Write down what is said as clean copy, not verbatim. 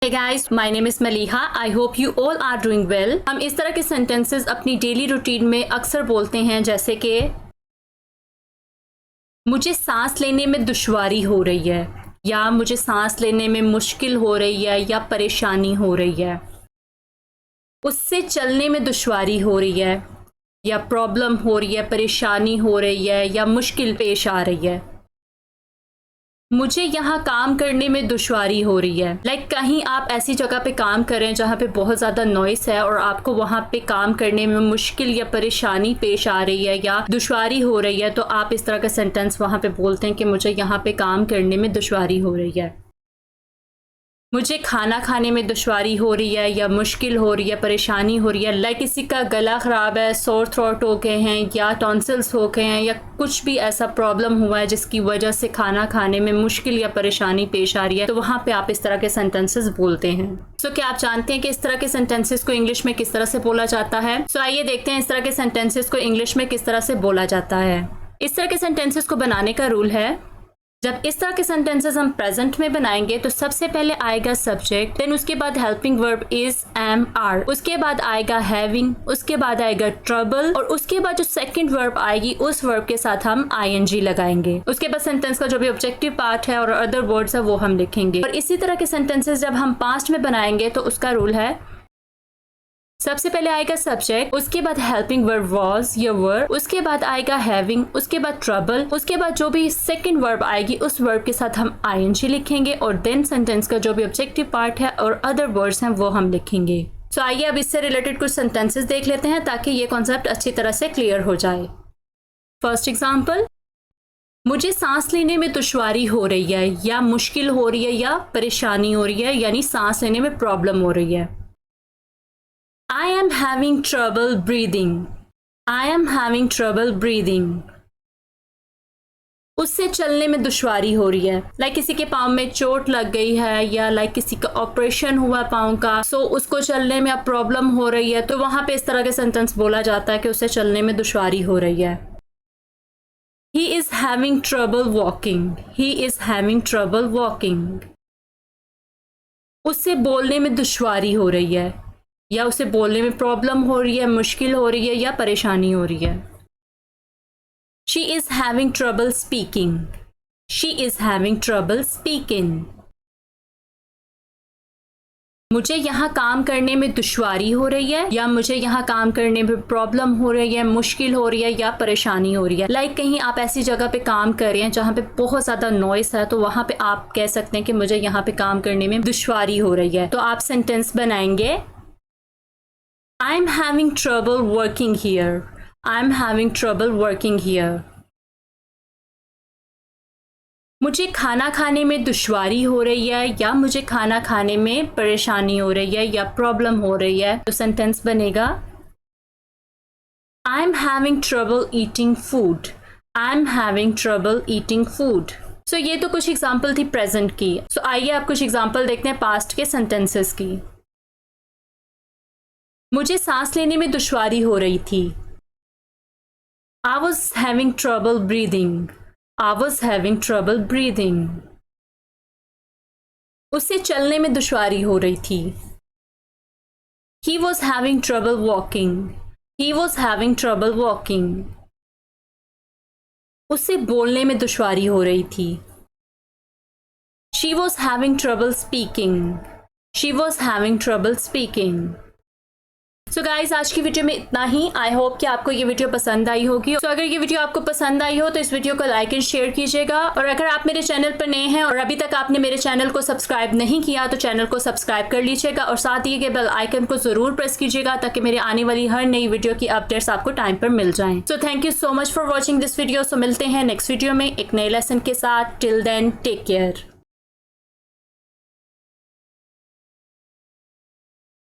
Hey guys, my name is Maliha. I hope you all are doing well. हम इस तरह के sentences अपनी डेली रूटीन में अक्सर बोलते हैं, जैसे कि मुझे सांस लेने में दुश्वारी हो रही है, या मुझे सांस लेने में मुश्किल हो रही है, या परेशानी हो रही है। उससे चलने में दुश्वारी हो रही है, या प्रॉब्लम हो रही है, परेशानी हो रही है, या मुश्किल पेश आ रही है। मुझे यहाँ काम करने में दुश्वारी हो रही है। कहीं आप ऐसी जगह पे काम कर रहे हैं जहाँ पे बहुत ज़्यादा नॉइस है और आपको वहाँ पे काम करने में मुश्किल या परेशानी पेश आ रही है या दुश्वारी हो रही है, तो आप इस तरह का सेंटेंस वहाँ पे बोलते हैं कि मुझे यहाँ पे काम करने में दुश्वारी हो रही है। मुझे खाना खाने में दुश्वारी हो रही है, या मुश्किल हो रही है, परेशानी हो रही है। किसी का गला ख़राब है, सोर थ्रोट हो गए हैं, या टॉन्सिल्स हो गए हैं, या कुछ भी ऐसा प्रॉब्लम हुआ है जिसकी वजह से खाना खाने में मुश्किल या परेशानी पेश आ रही है, तो वहाँ पे आप इस तरह के सेंटेंसेस बोलते हैं। क्या आप जानते हैं कि इस तरह के सेंटेंसेस को इंग्लिश में किस तरह से बोला जाता है? आइए देखते हैं इस तरह के सेंटेंसेस को इंग्लिश में किस तरह से बोला जाता है। इस तरह के सेंटेंसेस को बनाने का रूल है, जब इस तरह के सेंटेंसेस हम प्रेजेंट में बनाएंगे तो सबसे पहले आएगा सब्जेक्ट, देन उसके बाद helping verb is, am, are, उसके बाद आएगा हैविंग, उसके बाद आएगा ट्रबल, और उसके बाद जो सेकंड वर्ब आएगी उस वर्ब के साथ हम आईएनजी लगाएंगे। उसके बाद सेंटेंस का जो भी ऑब्जेक्टिव पार्ट है और अदर वर्ड्स है वो हम लिखेंगे। और इसी तरह के सेंटेंसेस जब हम पास्ट में बनाएंगे तो उसका रूल है, सबसे पहले आएगा सब्जेक्ट, उसके बाद हेल्पिंग वर्ब वाज या वर, उसके बाद आएगा हैविंग, उसके बाद ट्रबल, उसके बाद जो भी सेकंड वर्ब आएगी उस वर्ब के साथ हम आईएनजी लिखेंगे, और देन सेंटेंस का जो भी ऑब्जेक्टिव पार्ट है और अदर वर्ड्स हैं वो हम लिखेंगे। आइए अब इससे रिलेटेड कुछ सेंटेंसेस देख लेते हैं ताकि ये कॉन्सेप्ट अच्छी तरह से क्लियर हो जाए। फर्स्ट एग्जाम्पल, मुझे सांस लेने में दुश्वारी हो रही है, या मुश्किल हो रही है, या परेशानी हो रही है, यानी सांस लेने में प्रॉब्लम हो रही है। I am having trouble breathing. I am having trouble breathing. उससे चलने में दुश्वारी हो रही है, किसी के पाँव में चोट लग गई है, या किसी का ऑपरेशन हुआ पाँव का, सो उसको चलने में अब प्रॉब्लम हो रही है, तो वहाँ पे इस तरह के सेंटेंस बोला जाता है कि उससे चलने में दुश्वारी हो रही है। He is having trouble walking. He is having trouble walking. उससे बोलने में दुश्वारी हो रही है, या उसे बोलने में प्रॉब्लम हो रही है, मुश्किल हो रही है, या परेशानी हो रही है। She is having trouble speaking. She is having trouble speaking. मुझे यहाँ काम करने में दुश्वारी हो रही है, या मुझे यहाँ काम करने में प्रॉब्लम हो रही है, मुश्किल हो रही है, या परेशानी हो रही है। कहीं आप ऐसी जगह पे काम कर रहे हैं जहाँ पे बहुत ज़्यादा नॉइस है, तो वहाँ पे आप कह सकते हैं कि मुझे यहाँ पे काम करने में दुश्वारी हो रही है। तो आप सेंटेंस बनाएंगे, I'm having trouble working here. I'm having trouble working here. मुझे खाना खाने में दुश्वारी हो रही है, या मुझे खाना खाने में परेशानी हो रही है, या प्रॉब्लम हो रही है, तो सेंटेंस बनेगा, I'm having trouble eating food. I'm having trouble eating food. ये तो कुछ एग्जाम्पल थी प्रेजेंट की। आइए आप कुछ एग्जाम्पल देखते हैं पास्ट के सेंटेंसेस की। मुझे सांस लेने में दुश्वारी हो रही थी। I was having trouble breathing. I was having trouble breathing. उससे चलने में दुश्वारी हो रही थी। He was having trouble walking. He was having trouble walking. उससे बोलने में दुश्वारी हो रही थी। She was having trouble speaking. She was having trouble speaking. Guys आज की वीडियो में इतना ही। आई होप कि आपको ये वीडियो पसंद आई होगी। अगर ये वीडियो आपको पसंद आई हो तो इस वीडियो को लाइक एंड शेयर कीजिएगा, और अगर आप मेरे चैनल पर नए हैं और अभी तक आपने मेरे चैनल को सब्सक्राइब नहीं किया तो चैनल को सब्सक्राइब कर लीजिएगा, और साथ ही के बेल आइकन को जरूर प्रेस कीजिएगा ताकि मेरे आने वाली हर नई वीडियो की अपडेट्स आपको टाइम पर मिल जाएं। Thank you so much for watching this video. मिलते हैं नेक्स्ट वीडियो में एक नए लेसन के साथ। Till then take care.